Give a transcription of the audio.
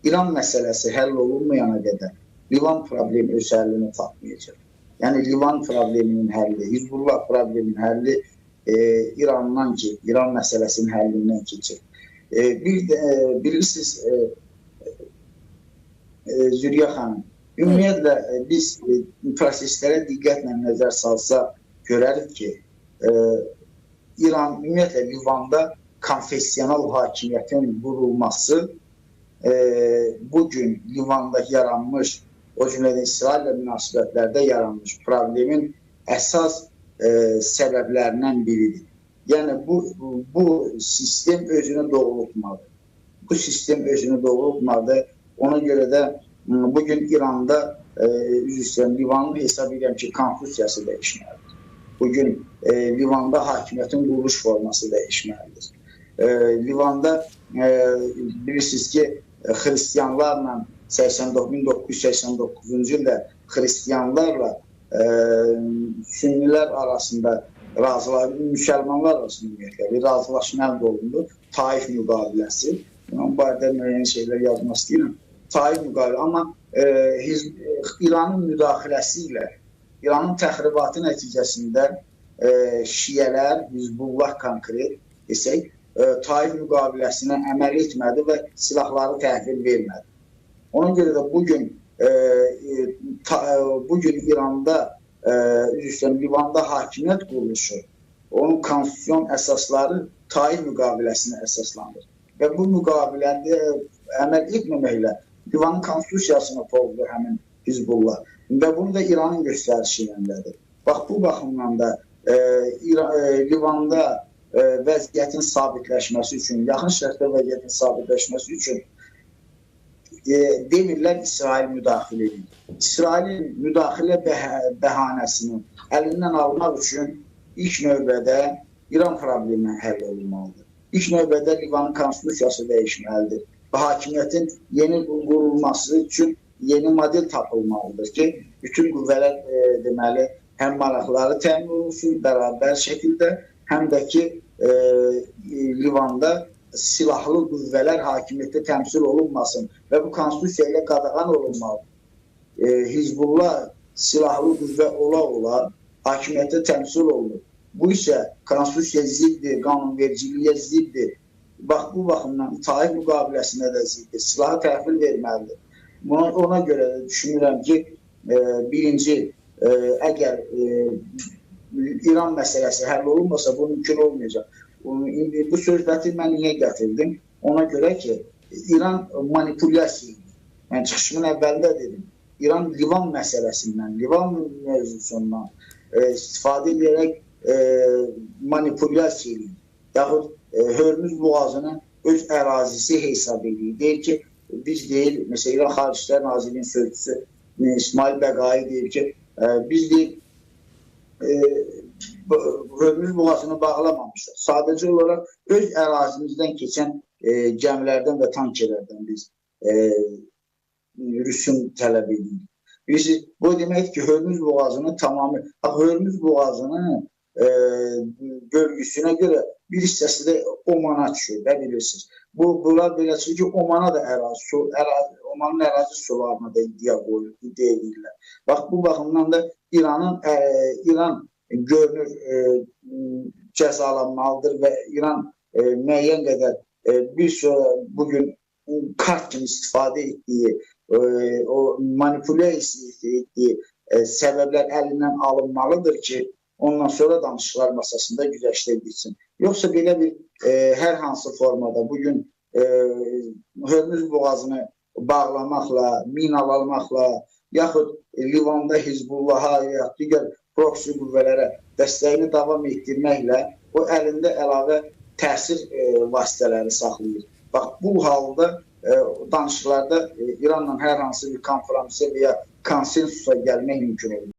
İran məsələsi həll olunmayana qədər Livan problemi öz həllini tapmayacaq. Yəni Livan probleminin həlli, Hizbullah probleminin həlli İrandan ki, İran məsələsinin həllindən keçir. Bilirsiniz, Züliyyə xanım, ümumiyyətlə biz proseslərə diqqətlə nəzər salsa görərik ki, İran ümumiyyətlə Livanda konfessional hakimiyyətin qurulması bugün Livanda yaranmış, o cümlədən İsraillə münasibətlərdə yaranmış problemin əsas səbəblərindən biridir. Yəni bu sistem özünü doğrultmadı. Bu sistem özünü doğrultmadı. Ona görə də bugün İranda Livanın hesab edirəm ki, konstitusiyası dəyişməlidir. Bugün Livanda hakimiyyətin quruluş forması dəyişməlidir. Livanda bilirsiniz ki, xristiyanlarla 1989-cu ildə xristiyanlarla sünnilər arasında müsəlmanlar arasında bir razılaşma əldə olundu. Taif müqaviləsi. Bu barədə müəyyən şeylər yazmaq istəyirəm. Taif müqavilə. Amma İranın müdaxiləsi ilə, İranın təxribatı nəticəsində şiyələr, Hizbullah konkret desək, Taif müqaviləsinə əməl etmədi və silahları təhvil vermədi. Ona görə də bugün İranda, Livanda hakimiyyət quruluşu, onun konstitusyon əsasları Taif müqaviləsinə əsaslanır. Və bu müqavilədə əməl etməməklə Livanın konstitusiyasına pozdu həmin Hizbullah. Və bunu da İranın göstərişi ilənlədir. Bax, bu baxımdan da Livanda vəziyyətin sabitləşməsi üçün, yaxın şərqdə vəziyyətin sabitləşməsi üçün demirlər İsrail müdaxilə edir. İsrailin müdaxilə bəhanəsini əlindən almaq üçün ilk növbədə İran problemi həll olunmalıdır. İlk növbədə Livanın konstitusiyası dəyişməlidir. Və hakimiyyətin yeni qurulması üçün yeni model tapılmalıdır ki, bütün qüvvələr deməli həm maraqları təmin olunsun bərabər şəkildə, həm də ki Livanda silahlı qüvvələr hakimiyyətdə təmsil olunmasın və bu konstitusiya ilə qadağan olunmalıdır. Hizbullah silahlı qüvvə ola hakimiyyətdə təmsil olunur. Bu isə konstitusiya ziddir, qanunvericiliyə ziddir. Bax, bu baxımdan Taif müqaviləsinə də ziddir. Silahı təhvil verməlidir. Ona görə düşünürəm ki, birinci, əgər İran məsələsi həll olunmasa, bu mümkün olmayacaq. Bu söhbəti mən niyə gətirdim? Ona görə ki, İran manipulyasiya edir. Yəni, çıxışımın əvvəlində dedim. İran Livan məsələsindən, Livan mövzusundan istifadə edərək manipulyasiya edir. Yaxud Hörmüz boğazını öz ərazisi hesab edir. Deyir ki, biz deyil, məsələn, İran Xarici Nazirliyinin sözcüsü İsmail Bəqai deyir ki, biz deyil, Hörmüz boğazını bağlamamışlar. Sadəcə olaraq öz ərazimizdən keçən gəmilərdən və tankerlərdən biz rüsum tələb edirik. Bilirsiniz, bu deməkdir ki, Hörmüz boğazını tamamı, Hörmüz boğazının bölgüsünə görə bir hissəsi də Omana düşür, bilirsiniz. Bunlar belə çıxır ki, Omana da Omanın ərazi sularına da iddia edirlər. Bax, bu baxımdan da İran görünür cəzalanmalıdır və İran müəyyən qədər bir sonra bugün kart kimi istifadə etdiyi, o manipulyasiya etdiyi səbəblər əlindən alınmalıdır ki, ondan sonra danışıqlar masasında güzəştə gitsin. Yoxsa belə bir hər hansı formada bugün Hörmüz boğazını bağlamaqla, minalamaqla, yaxud Livanda Hizbullaha ya digər proksi qüvvələrə dəstəyini davam etdirməklə o əlində əlavə təsir vasitələri saxlayır. Bax, bu halda danışıqlarda İranla hər hansı bir konferansiya və ya konsensusa gəlmək mümkün olur.